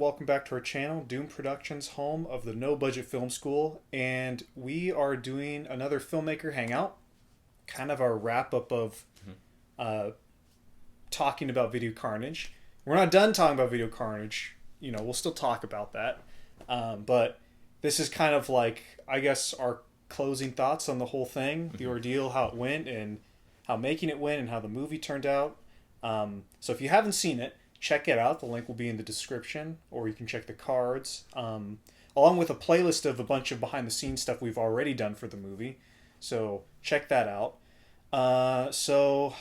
welcome back to our channel, Doom Productions, home of the No Budget Film School, and we are doing another Filmmaker hangout, kind of our wrap-up of talking about Video Carnage. We're not done talking about Video Carnage, we'll still talk about that, but this is kind of like, I guess, our closing thoughts on the whole thing, the ordeal, how it went, and how making it went, and how the movie turned out. So if you haven't seen it, check it out. The link will be in the description, or you can check the cards, along with a playlist of a bunch of behind-the-scenes stuff we've already done for the movie. So check that out. So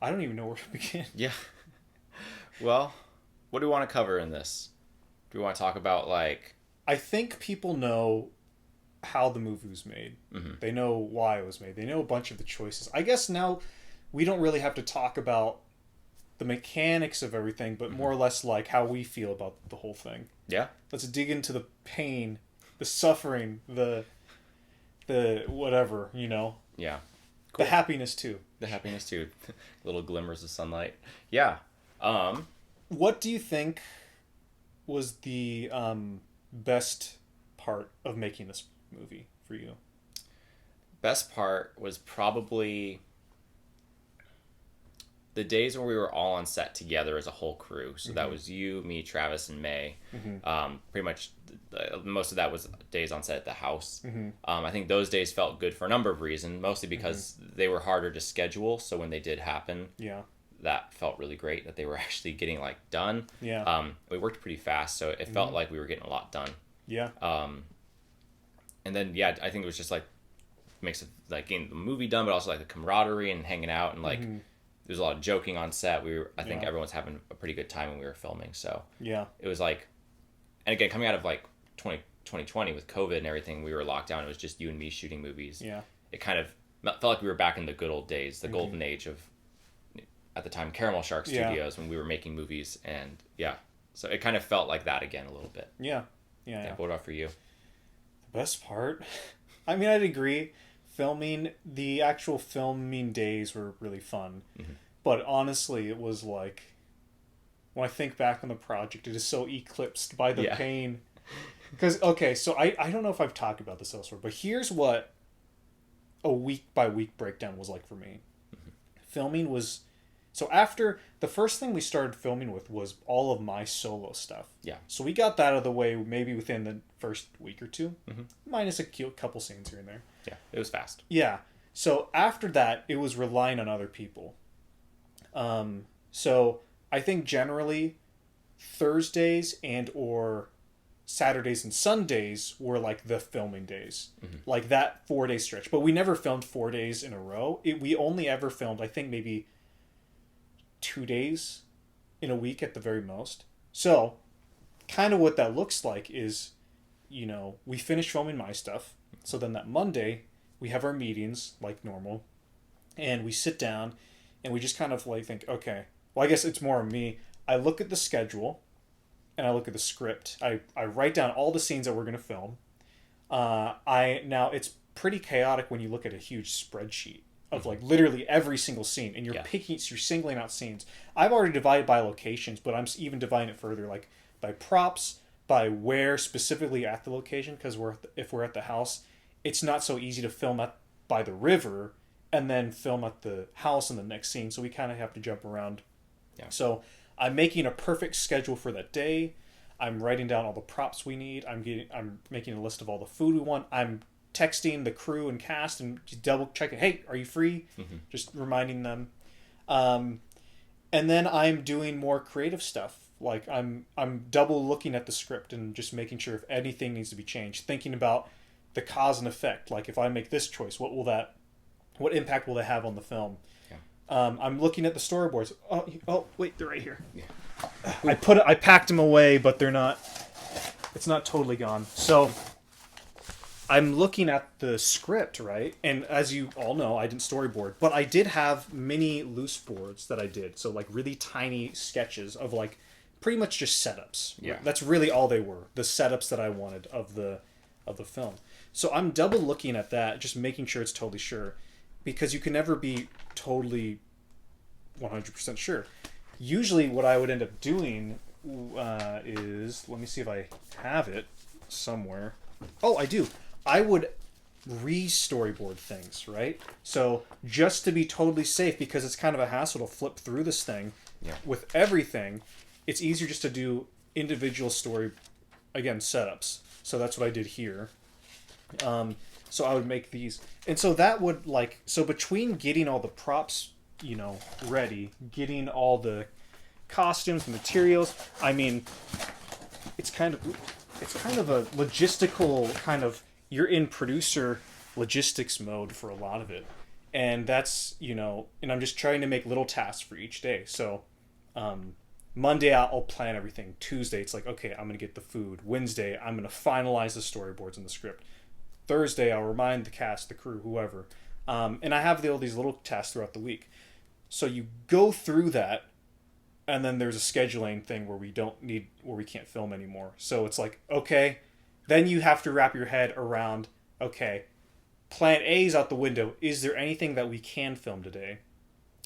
I don't even know where to begin. Yeah. Well, what do we want to cover in this? Do we want to talk about, I think people know how the movie was made. Mm-hmm. They know why it was made. They know a bunch of the choices. I guess now we don't really have to talk about the mechanics of everything, but more or less like how we feel about the whole thing. Yeah. Let's dig into the pain, the suffering, the whatever, Yeah. Cool. The happiness too. The happiness too. Little glimmers of sunlight. Yeah. What do you think was the best part of making this movie for you? Best part was probably the days when we were all on set together as a whole crew. So that was you, me, Travis, and May. Pretty much most of that was days on set at the house. I think those days felt good for a number of reasons, mostly because they were harder to schedule. So when they did happen, that felt really great that they were actually getting done. We worked pretty fast, so it felt like we were getting a lot done. And then I think it was just mix of getting the movie done, but also the camaraderie and hanging out, and there's a lot of joking on set. I think everyone's having a pretty good time when we were filming. So it was and again, coming out of 2020 with COVID and everything, we were locked down. It was just you and me shooting movies. It kind of felt like we were back in the good old days, the golden age of, at the time, Caramel Shark Studios, when we were making movies. And so it kind of felt like that again a little bit. What about for you? The best part? I mean, I'd agree. The actual filming days were really fun. But honestly, it was when I think back on the project, it is so eclipsed by the pain. Because, okay, so I don't know if I've talked about this elsewhere, but here's what a week-by-week breakdown was like for me. Filming was... So after... The first thing we started filming with was all of my solo stuff. So we got that out of the way maybe within the first week or two. Minus a couple scenes here and there. It was fast. So after that, it was relying on other people. So I think generally Thursdays and or Saturdays and Sundays were the filming days. That 4-day stretch. But we never filmed 4 days in a row. We only ever filmed, I think, maybe 2 days in a week at the very most. So kind of what that looks like is, we finish filming my stuff. So then that Monday, we have our meetings like normal, and we sit down, and we just kind of think, okay, well, I guess it's more of me. I look at the schedule, and I look at the script. I write down all the scenes that we're going to film. Now, it's pretty chaotic when you look at a huge spreadsheet of literally every single scene, and you're singling out scenes. I've already divided by locations, but I'm even dividing it further, by props, by where specifically at the location, because if we're at the house, it's not so easy to film by the river and then film at the house in the next scene. So we kind of have to jump around. So I'm making a perfect schedule for that day. I'm writing down all the props we need. I'm making a list of all the food we want. I'm texting the crew and cast and double checking, hey, are you free? Just reminding them. And then I'm doing more creative stuff. I'm double looking at the script and just making sure if anything needs to be changed. Thinking about the cause and effect. If I make this choice, what impact will that have on the film? I'm looking at the storyboards. Oh, wait, they're right here. I packed them away, but they're not. It's not totally gone. So I'm looking at the script, right? And as you all know, I didn't storyboard, but I did have mini loose boards that I did. So really tiny sketches of pretty much just setups. That's really all they were. The setups that I wanted of the film. So I'm double looking at that, just making sure it's totally sure, because you can never be totally 100% sure. Usually what I would end up doing is, let me see if I have it somewhere. Oh, I do. I would re-storyboard things, right? So just to be totally safe, because it's kind of a hassle to flip through this thing with everything, it's easier just to do individual story, again, setups. So that's what I did here. So I would make these. And so that would, like, so between getting all the props, you know, ready, getting all the costumes, materials, I mean, it's kind of a logistical kind of, you're in producer logistics mode for a lot of it. And that's, you know, and I'm just trying to make little tasks for each day. So Monday I'll plan everything. Tuesday it's like, okay, I'm going to get the food. Wednesday I'm going to finalize the storyboards and the script. Thursday I'll remind the cast, the crew, whoever. And I have all these little tasks throughout the week. So you go through that, and then there's a scheduling thing where we can't film anymore. So it's like, okay, then you have to wrap your head around, okay, plan A is out the window. Is there anything that we can film today?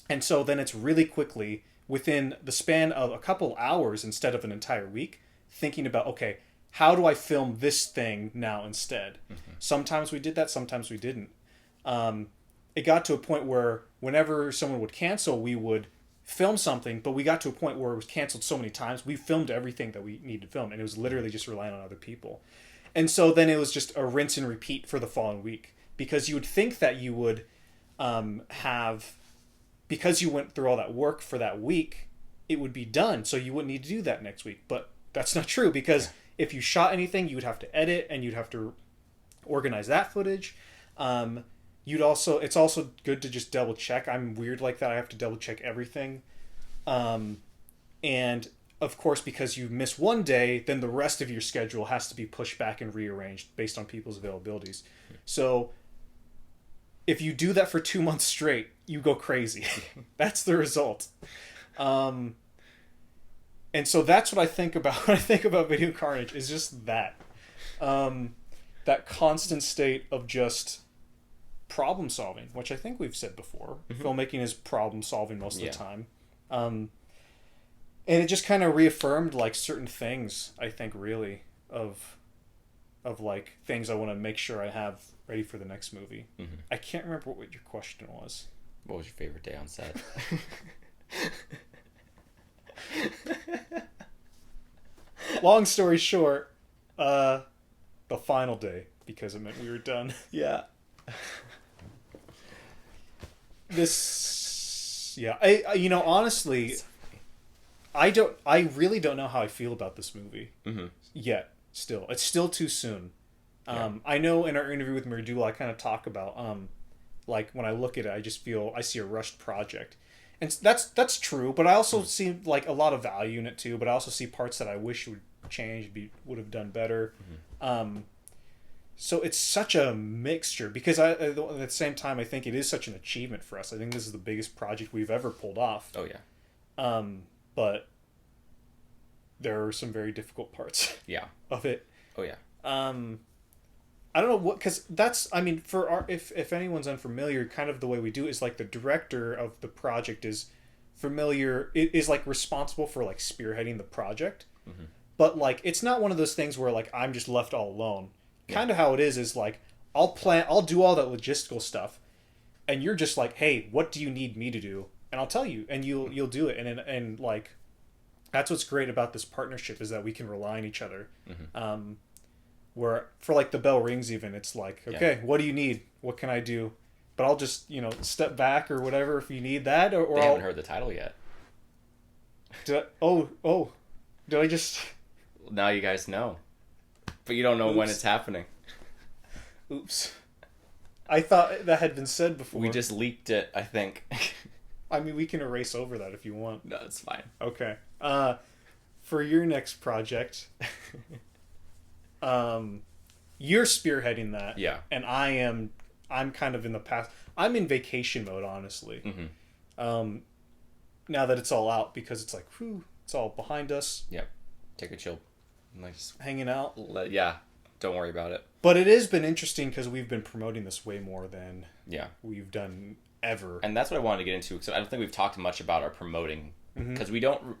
And so then it's really quickly, within the span of a couple hours instead of an entire week, thinking about, okay, how do I film this thing now instead? Mm-hmm. Sometimes we did that, sometimes we didn't. It got to a point where whenever someone would cancel, we would film something, but we got to a point where it was canceled so many times, we filmed everything that we needed to film, and it was literally just relying on other people. And so then it was just a rinse and repeat for the following week, because you would think that you would because you went through all that work for that week, it would be done, so you wouldn't need to do that next week. But that's not true, because if you shot anything, you would have to edit, and you'd have to organize that footage. It's also good to just double check. I'm weird like that. I have to double check everything. And of course, because you miss one day, then the rest of your schedule has to be pushed back and rearranged based on people's availabilities. So if you do that for 2 months straight, you go crazy. That's the result. And so that's what I think about when I think about Video Carnage, is just that. That constant state of just problem solving, which I think we've said before. Mm-hmm. Filmmaking is problem solving most of the time. And it just kind of reaffirmed like certain things, I think, really, of like things I want to make sure I have ready for the next movie. Mm-hmm. I can't remember what your question was. What was your favorite day on set? Long story short, the final day, because it meant we were done. Yeah. Honestly, I really don't know how I feel about this movie yet. Still, it's still too soon. I know in our interview with Mirdula, I kind of talk about like when I look at it, I just feel I see a rushed project, and that's true. But I also see like a lot of value in it too. But I also see parts that I wish would change, would have done better. So it's such a mixture, because at the same time, I think it is such an achievement for us. I think this is the biggest project we've ever pulled off. Oh yeah. But there are some very difficult parts. Of it. Oh yeah. I don't know what, because that's, I mean, for our, if anyone's unfamiliar, kind of the way we do it is like the director of the project is like responsible for like spearheading the project. Mm-hmm. But like, it's not one of those things where like I'm just left all alone. Yeah. Kind of how it is like I'll do all that logistical stuff, and you're just like, hey, what do you need me to do? And I'll tell you, and you'll do it. And like, that's what's great about this partnership, is that we can rely on each other. Mm-hmm. Where for like the bell rings, even it's like, okay, what do you need? What can I do? But I'll just step back or whatever if you need that. Or they haven't heard the title yet. Did I just? Now you guys know, but you don't know when it's happening. Oops. I thought that had been said before. We just leaked it, I think. I mean, we can erase over that if you want. No, it's fine. Okay. For your next project, you're spearheading that. Yeah. And I'm kind of in the past. I'm in vacation mode, honestly. Mm-hmm. Now that it's all out, because it's like, whew, it's all behind us. Yep. Take a chill. Nice. Hanging out. Yeah. Don't worry about it. But it has been interesting, because we've been promoting this way more than we've done ever. And that's what I wanted to get into, because I don't think we've talked much about our promoting, because we don't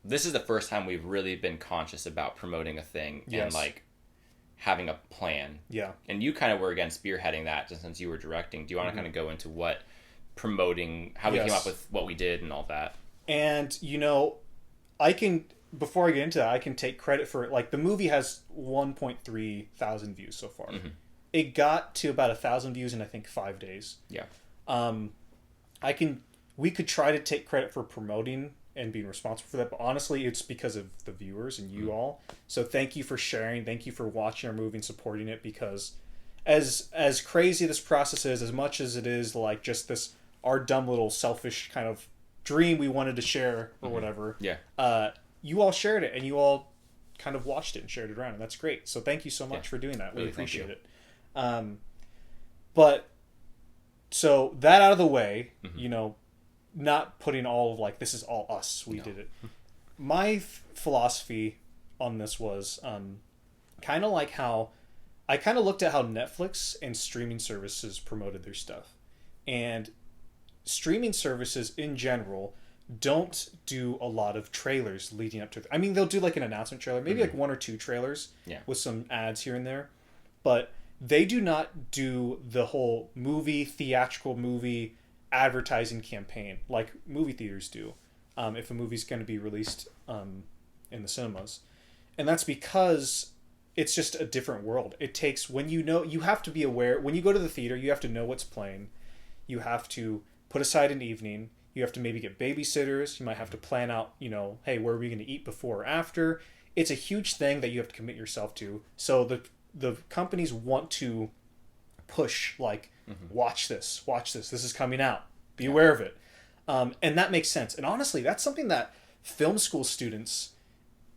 this is the first time we've really been conscious about promoting a thing and like having a plan. Yeah. And you kind of were, again, spearheading that just since you were directing. Do you want to kind of go into what promoting, how we came up with what we did and all that? And, you know, before I get into that, I can take credit for it. Like, the movie has 1.3 thousand views so far. Mm-hmm. It got to about 1,000 views in, I think, 5 days. Yeah. We could try to take credit for promoting and being responsible for that, but honestly, it's because of the viewers and you all. So thank you for sharing. Thank you for watching our movie and supporting it, because as crazy this process is, as much as it is like just this our dumb little selfish kind of dream we wanted to share or whatever. Yeah. You all shared it and you all kind of watched it and shared it around, and that's great. So thank you so much for doing that. Really appreciate it. But so that out of the way, you know, not putting all of like, this is all us, we did it. My philosophy on this was kind of like how I kind of looked at how Netflix and streaming services promoted their stuff. And streaming services in general don't do a lot of trailers leading up to I mean, they'll do like an announcement trailer, maybe like 1 or 2 trailers with some ads here and there, but they do not do the whole theatrical movie advertising campaign like movie theaters do if a movie's going to be released in the cinemas. And that's because it's just a different world. It takes, you have to be aware when you go to the theater, you have to know what's playing. You have to put aside an evening. You have to maybe get babysitters. You might have to plan out, you know, hey, where are we going to eat before or after? It's a huge thing that you have to commit yourself to. So the companies want to push, like, watch this, this is coming out, be aware of it. And that makes sense. And honestly, that's something that film school students,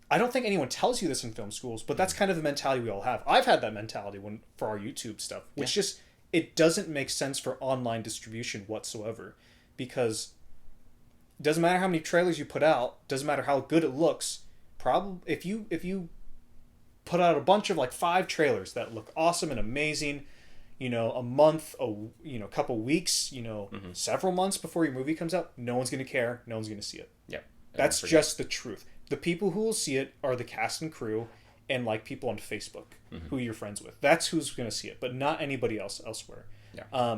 I don't think anyone tells you this in film schools, but that's kind of the mentality we all have. I've had that mentality for our YouTube stuff, which just, it doesn't make sense for online distribution whatsoever, because it doesn't matter how many trailers you put out, doesn't matter how good it looks. Probably if you put out a bunch of like 5 trailers that look awesome and amazing, you know, a month, a couple weeks, you know, several months before your movie comes out, no one's going to care. No one's going to see it. Yeah. That's just the truth. The people who will see it are the cast and crew and like people on Facebook who you're friends with. That's who's going to see it, but not anybody else elsewhere. Yeah.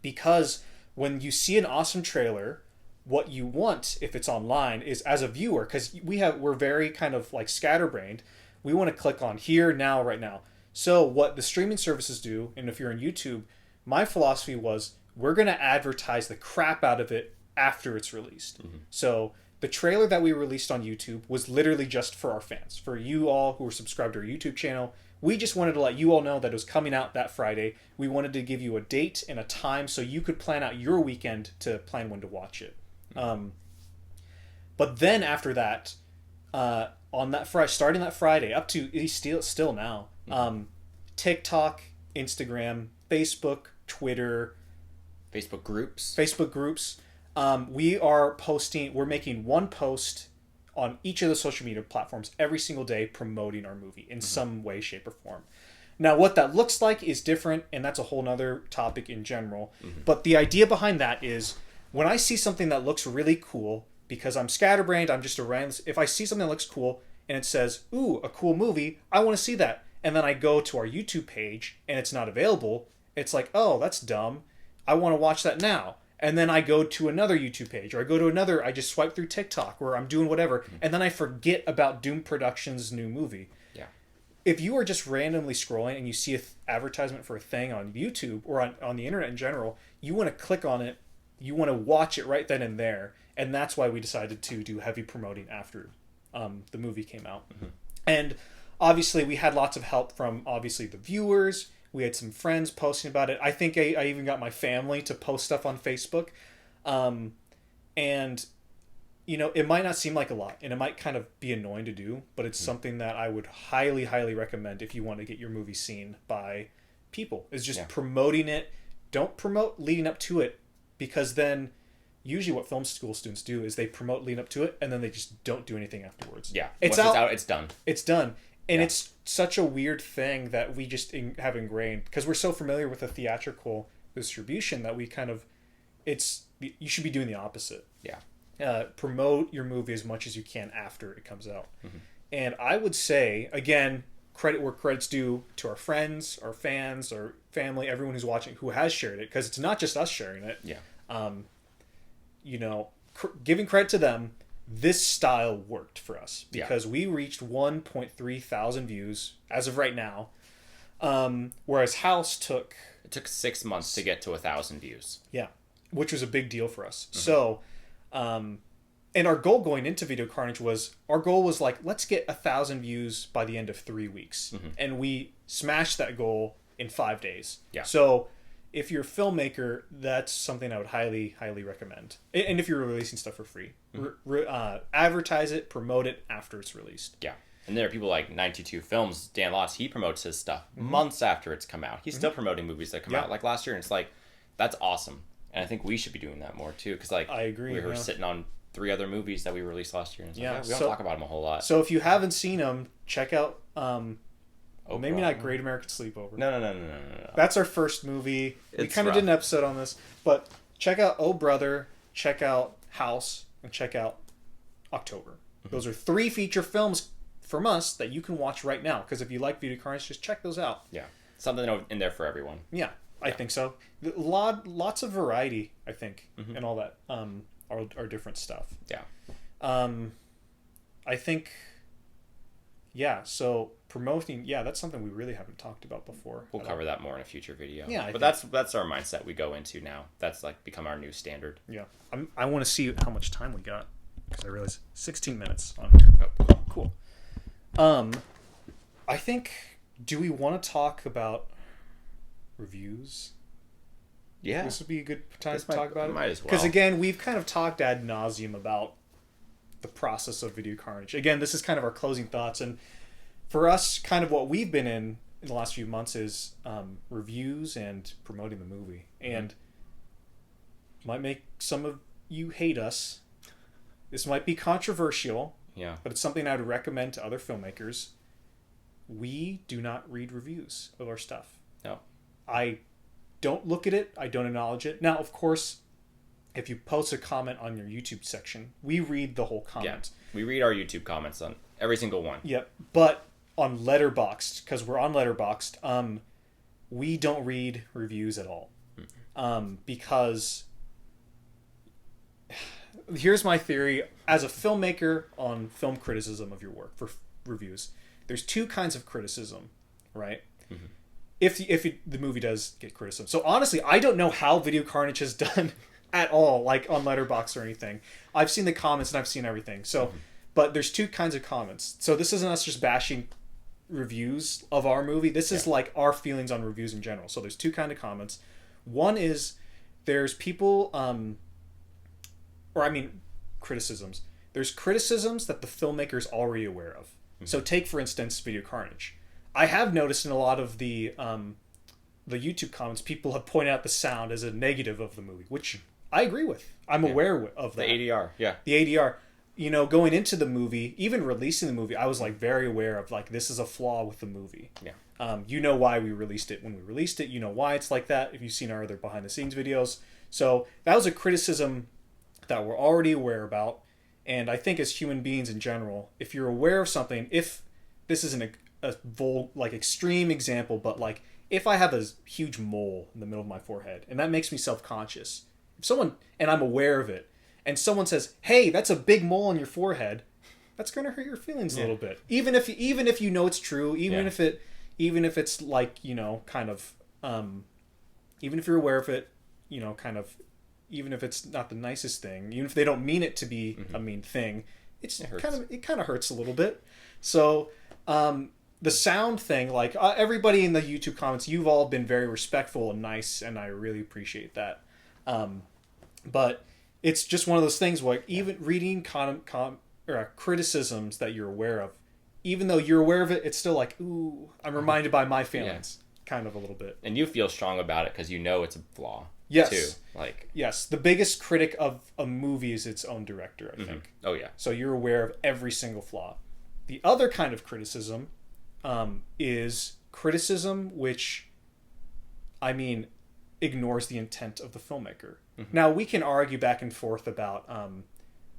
Because when you see an awesome trailer, what you want, if it's online, is as a viewer, because we're very kind of like scatterbrained. We want to click on here, now, right now. So what the streaming services do, and if you're on YouTube, my philosophy was we're going to advertise the crap out of it after it's released. So the trailer that we released on YouTube was literally just for our fans, for you all who are subscribed to our YouTube channel. We just wanted to let you all know that it was coming out that Friday. We wanted to give you a date and a time so you could plan out your weekend to plan when to watch it. But then after that, on that Friday, starting that Friday up to still now, TikTok, Instagram, Facebook, Twitter, Facebook groups, we're making one post on each of the social media platforms every single day promoting our movie in some way, shape, or form. Now, what that looks like is different, and that's a whole nother topic in general. But the idea behind that is when I see something that looks really cool, because I'm scatterbrained, I'm just around. If I see something that looks cool and it says, ooh, a cool movie, I want to see that. And then I go to our YouTube page and it's not available. It's like, oh, that's dumb. I want to watch that now. And then I go to another YouTube page, or I just swipe through TikTok, or I'm doing whatever. And then I forget about Doom Productions' new movie. Yeah. If you are just randomly scrolling and you see an advertisement for a thing on YouTube or on the internet in general, you want to click on it. You want to watch it right then and there. And that's why we decided to do heavy promoting after the movie came out. And obviously we had lots of help from obviously the viewers. We had some friends posting about it. I think I even got my family to post stuff on Facebook. And, you know, it might not seem like a lot and it might kind of be annoying to do, but it's something that I would highly, highly recommend if you want to get your movie seen by people. Is just promoting it. Don't promote leading up to it, because then usually what film school students do is they promote leading up to it and then they just don't do anything afterwards. Yeah. Once it's out, it's done. It's done. And it's such a weird thing that we just have ingrained, because we're so familiar with the theatrical distribution that we kind of, you should be doing the opposite. Yeah. promote your movie as much as you can after it comes out. And I would say, again, credit where credit's due to our friends, our fans, our family, everyone who's watching who has shared it, because it's not just us sharing it. Giving credit to them, this style worked for us because we reached 1.3 thousand views as of right now, whereas House took 6 months to get to 1,000 views. Yeah, which was a big deal for us. So, and our goal going into Video Carnage was like, let's get 1,000 views by the end of 3 weeks, and we smashed that goal in 5 days. So if you're a filmmaker, that's something I would highly, highly recommend. And if you're releasing stuff for free, advertise it, promote it after it's released. Yeah. And there are people like 92 Films, Dan Loss, he promotes his stuff months after it's come out. He's still promoting movies that come out like last year. And it's like, that's awesome. And I think we should be doing that more too. Because like, I agree. We were sitting on 3 other movies that we released last year. And it's like, we don't talk about them a whole lot. So if you haven't seen them, check out... maybe not Great American Sleepover. No. That's our first movie. We kind of did an episode on this, but check out Oh Brother, check out House, and check out October. Those are 3 feature films from us that you can watch right now. Because if you like Video Carnage, just check those out. Yeah, something in there for everyone. Yeah, I think so. Lots of variety, I think, and all that. Our different stuff. Yeah. I think. Yeah. So. Promoting, that's something we really haven't talked about before. We'll cover that more in a future video. Yeah, but that's our mindset we go into now. That's like become our new standard. Yeah, I want to see how much time we got because I realized 16 minutes on here. Oh, cool. I think. Do we want to talk about reviews? Yeah, this would be a good time to talk about it. Might as well. Because again, we've kind of talked ad nauseum about the process of Video Carnage. Again, this is kind of our closing thoughts and. For us, kind of what we've been in the last few months is reviews and promoting the movie. And might make some of you hate us. This might be controversial. Yeah. But it's something I would recommend to other filmmakers. We do not read reviews of our stuff. No. I don't look at it. I don't acknowledge it. Now, of course, if you post a comment on your YouTube section, we read the whole comment. Yeah. We read our YouTube comments on every single one. Yep. But on Letterboxd, because we're on Letterboxd, we don't read reviews at all. Because here's my theory as a filmmaker on film criticism of your work for reviews. There's 2 kinds of criticism, right? If the movie does get criticism. So honestly, I don't know how Video Carnage has done at all, like on Letterboxd or anything. I've seen the comments and I've seen everything. So, but there's 2 kinds of comments. So this isn't us just bashing reviews of our movie. This is like our feelings on reviews in general. So there's 2 kinds of comments. One is there's people, criticisms. There's criticisms that the filmmaker's already aware of. So take, for instance, Video Carnage. I have noticed in a lot of the YouTube comments, people have pointed out the sound as a negative of the movie, which I agree with. I'm aware of that. The ADR, The ADR. Going into the movie, even releasing the movie, I was like very aware of like, this is a flaw with the movie. Yeah. Why we released it when we released it. You know why it's like that if you've seen our other behind the scenes videos. So that was a criticism that we're already aware about. And I think as human beings in general, if you're aware of something, if this isn't a extreme example, but like if I have a huge mole in the middle of my forehead and that makes me self-conscious, and I'm aware of it, and someone says, "Hey, that's a big mole on your forehead," that's going to hurt your feelings a little bit. Even if you know it's true, even if it's like, kind of, even if you're aware of it, kind of, even if it's not the nicest thing, even if they don't mean it to be a mean thing, it kind of hurts a little bit. So, the sound thing, like everybody in the YouTube comments, you've all been very respectful and nice, and I really appreciate that. But it's just one of those things where even reading criticisms that you're aware of, even though you're aware of it, it's still like, ooh, I'm reminded by my feelings, kind of a little bit. And you feel strong about it because you know it's a flaw. Yes. Too. Yes. The biggest critic of a movie is its own director, I think. Oh, yeah. So you're aware of every single flaw. The other kind of criticism is criticism which, ignores the intent of the filmmaker. Now, we can argue back and forth about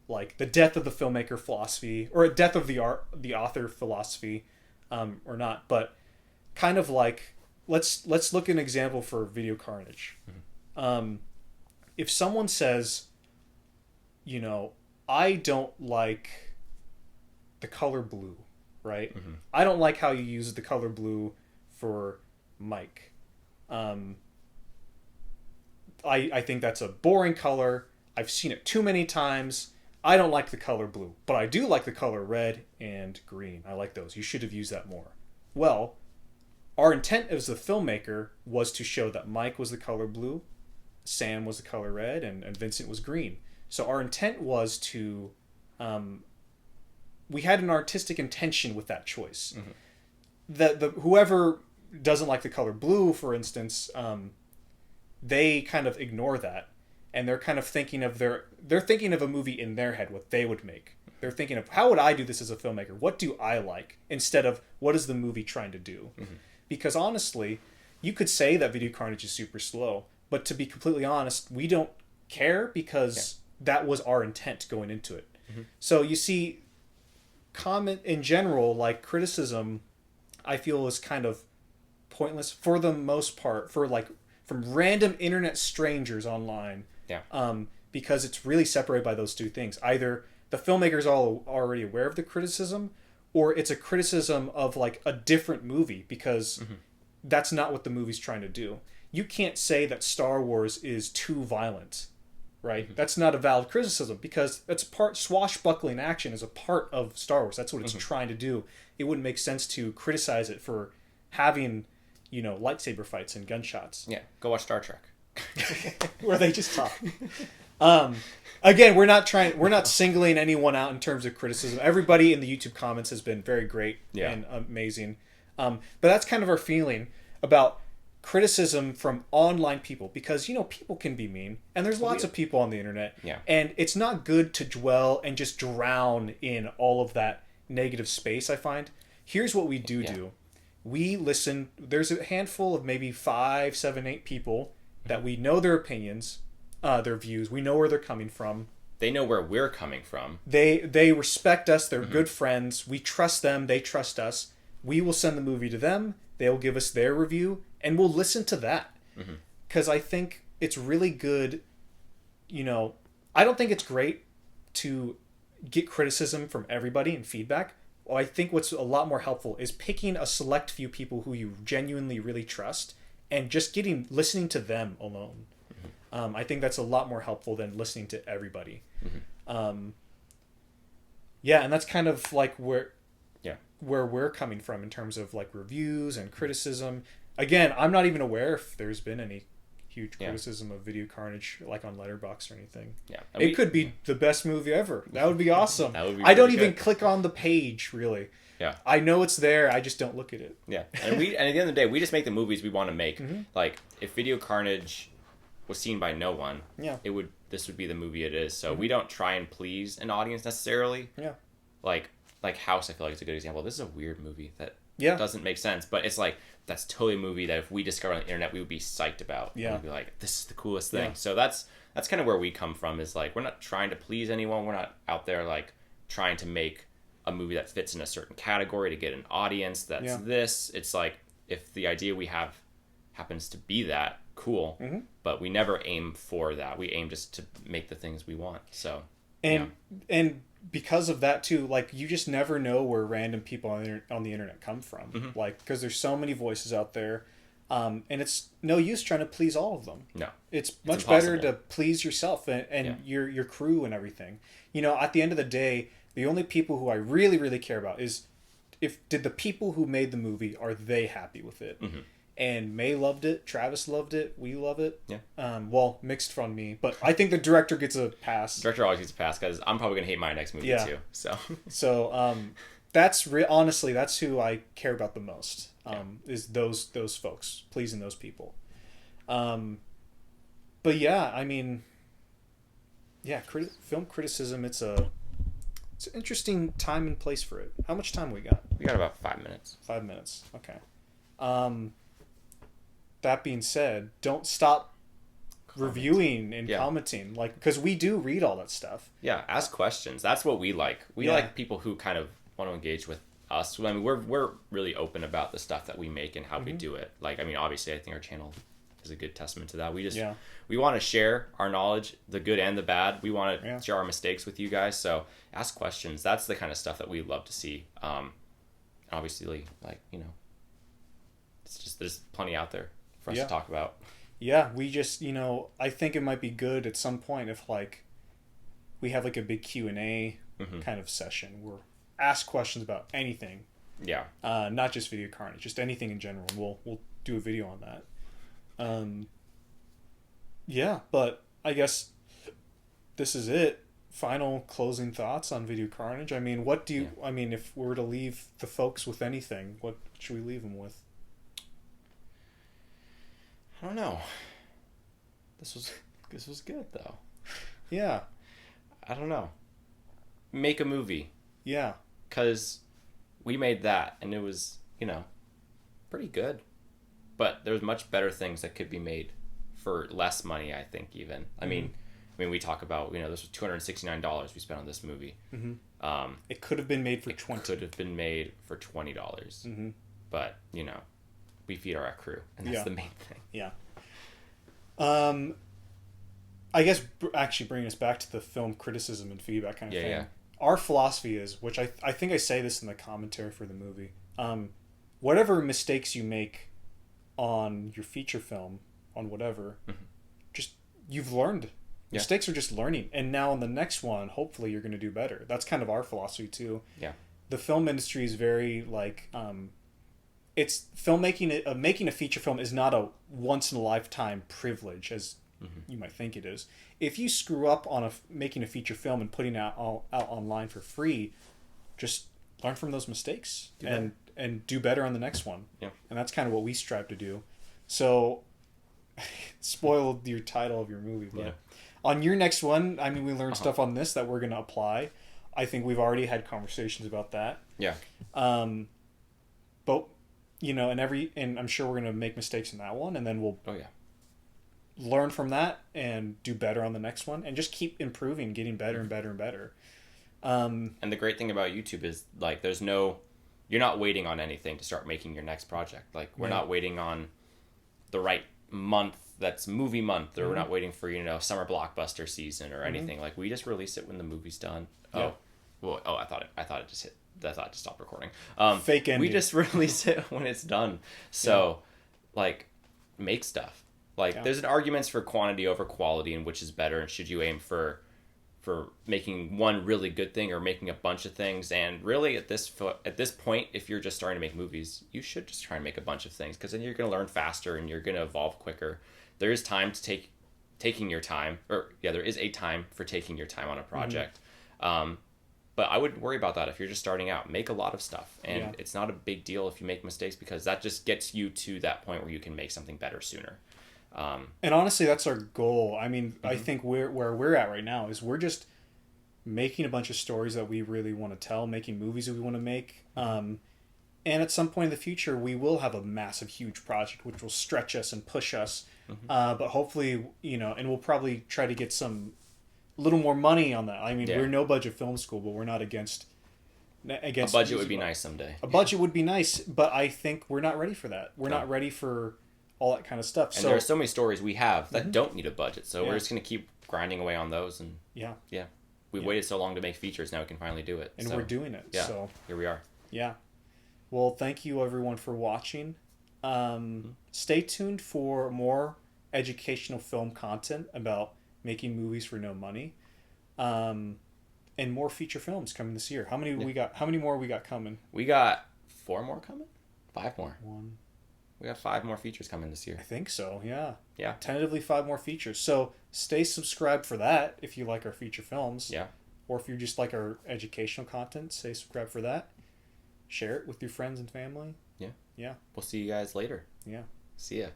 like the death of the filmmaker philosophy or a death of the author philosophy, or not, but kind of like let's look at an example for Video Carnage. If someone says, you know, I don't like the color blue, right? I don't like how you use the color blue for Mike. I think that's a boring color. I've seen it too many times. I don't like the color blue, but I do like the color red and green. I like those. You should have used that more. Well, our intent as the filmmaker was to show that Mike was the color blue, Sam was the color red, and Vincent was green. So our intent was to... we had an artistic intention with that choice. The whoever doesn't like the color blue, for instance, they kind of ignore that, and they're kind of thinking of they're thinking of a movie in their head, what they would make. They're thinking of, how would I do this as a filmmaker? What do I like? Instead of, what is the movie trying to do? Because honestly, you could say that Video Carnage is super slow, but to be completely honest, we don't care because that was our intent going into it. So you see, comment in general, like criticism, I feel is kind of pointless for the most part, for like from random internet strangers online. Because it's really separated by those two things. Either the filmmaker's all already aware of the criticism, or it's a criticism of like a different movie, because that's not what the movie's trying to do. You can't say that Star Wars is too violent, right? That's not a valid criticism, because that's swashbuckling action is a part of Star Wars. That's what it's trying to do. It wouldn't make sense to criticize it for having, you know, lightsaber fights and gunshots. Yeah, go watch Star Trek. Where they just talk. Again, we're not singling anyone out in terms of criticism. Everybody in the YouTube comments has been very great and amazing. But that's kind of our feeling about criticism from online people, because, you know, people can be mean, and there's lots of people on the internet. And it's not good to dwell and just drown in all of that negative space, I find. Here's what we do. We listen. There's a handful of maybe 5, 7, 8 people that we know their opinions, their views. We know where they're coming from. They know where we're coming from. They respect us. They're good friends. We trust them. They trust us. We will send the movie to them. They'll give us their review, and we'll listen to that. Because I think it's really good. You know, I don't think it's great to get criticism from everybody and feedback. Well, I think what's a lot more helpful is picking a select few people who you genuinely really trust and just listening to them alone. I think that's a lot more helpful than listening to everybody. And that's kind of like where we're coming from in terms of like reviews and criticism. Again, I'm not even aware if there's been any huge criticism of Video Carnage, like on Letterboxd or anything. It could be the best movie ever. That would be awesome. I don't even click on the page, really. I know it's there. I just don't look at it. And at the end of the day, we just make the movies we want to make. Like, if Video Carnage was seen by no one, this would be the movie it is. So we don't try and please an audience necessarily. Like House, I feel like it's a good example. This is a weird movie that doesn't make sense, but it's like, that's totally a movie that if we discovered on the internet, we would be psyched about. We'd be like, this is the coolest thing. So that's kind of where we come from, is like, we're not trying to please anyone. We're not out there like trying to make a movie that fits in a certain category to get an audience that's this. It's like, if the idea we have happens to be that, cool. But we never aim for that. We aim just to make the things we want. So and because of that too, like, you just never know where random people on the internet come from. Like, because there's so many voices out there, and it's no use trying to please all of them. It's much better to please yourself and your crew and everything. You know, at the end of the day, the only people who I really, really care about is did the people who made the movie, are they happy with it? And May loved it. Travis loved it. We love it. Well, mixed from me, but I think the director gets a pass. Director always gets a pass, because I'm probably gonna hate my next movie too. So that's honestly, that's who I care about the most. Is those folks, pleasing those people. But yeah, I mean, film criticism. It's an interesting time and place for it. How much time we got? We got about 5 minutes. 5 minutes. Okay. That being said, don't stop reviewing and commenting, like, because we do read all that stuff. Yeah, ask questions. That's what we like. We like people who kind of want to engage with us. I mean, we're really open about the stuff that we make and how we do it. Like, I mean, obviously, I think our channel is a good testament to that. We just we want to share our knowledge, the good and the bad. We want to share our mistakes with you guys. So ask questions. That's the kind of stuff that we love to see. Obviously, like, you know, it's just there's plenty out there for us to talk about. Yeah, we just, you know, I think it might be good at some point if, like, we have, like, a big Q&A kind of session where ask questions about anything. Yeah. Not just Video Carnage, just anything in general. We'll do a video on that. Yeah, but I guess this is it. Final closing thoughts on Video Carnage. I mean, what do you... I mean, if we were to leave the folks with anything, what should we leave them with? I don't know. This was good though. Yeah. I don't know. Make a movie. Yeah. 'Cause we made that and it was, you know, pretty good. But there's much better things that could be made for less money, I think, even. I mean, we talk about, you know, this was $269 we spent on this movie. It could have been made for $20. It could have been made for $20. But, you know, we feed our crew, and that's the main thing. Yeah. I guess actually bringing us back to the film criticism and feedback kind of thing. Yeah. Our philosophy is, which I think I say this in the commentary for the movie, whatever mistakes you make on your feature film, on whatever, just you've learned. Mistakes are just learning, and now on the next one, hopefully you're going to do better. That's kind of our philosophy too. Yeah. The film industry is very like. It's filmmaking. Making a feature film is not a once in a lifetime privilege, as you might think it is. If you screw up on making a feature film and putting it out online for free, just learn from those mistakes and do better on the next one. Yeah. And that's kind of what we strive to do. So, spoiled your title of your movie, but on your next one, I mean, we learned stuff on this that we're going to apply. I think we've already had conversations about that. Yeah. But. You know, and I'm sure we're going to make mistakes in that one, and then we'll learn from that and do better on the next one, and just keep improving, getting better and better and better. And the great thing about YouTube is, like, you're not waiting on anything to start making your next project. Like, we're not waiting on the right month that's movie month, or we're not waiting for, you know, summer blockbuster season or anything. Like, we just release it when the movie's done. I thought it just hit. I thought to stop recording. Fake ending. We just release it when it's done. So, like, make stuff. Like, there's an arguments for quantity over quality and which is better, and should you aim for making one really good thing or making a bunch of things. And really, at this point, if you're just starting to make movies, you should just try and make a bunch of things, because then you're going to learn faster and you're going to evolve quicker. There is time to taking your time, there is a time for taking your time on a project. But I wouldn't worry about that if you're just starting out. Make a lot of stuff. And it's not a big deal if you make mistakes, because that just gets you to that point where you can make something better sooner. And honestly, that's our goal. I mean, I think where we're at right now is we're just making a bunch of stories that we really want to tell, making movies that we want to make. And at some point in the future, we will have a massive, huge project which will stretch us and push us. But hopefully, you know, and we'll probably try to get a little more money on that. I mean, we're no budget film school, but we're not against a budget would be nice someday. A budget would be nice, but I think we're not ready for that. We're not ready for all that kind of stuff. And there are so many stories we have that don't need a budget, so we're just going to keep grinding away on those. And we waited so long to make features, now we can finally do it. And we're doing it. Yeah, so here we are. Yeah. Well, thank you everyone for watching. Stay tuned for more educational film content about making movies for no money, and more feature films coming this year. How many we got? How many more we got coming? We got 4 more coming. 5 more. We got 5 more features coming this year. I think so. Yeah. Yeah. Tentatively 5 more features. So stay subscribed for that if you like our feature films. Yeah. Or if you just like our educational content, stay subscribed for that. Share it with your friends and family. Yeah. Yeah. We'll see you guys later. Yeah. See ya.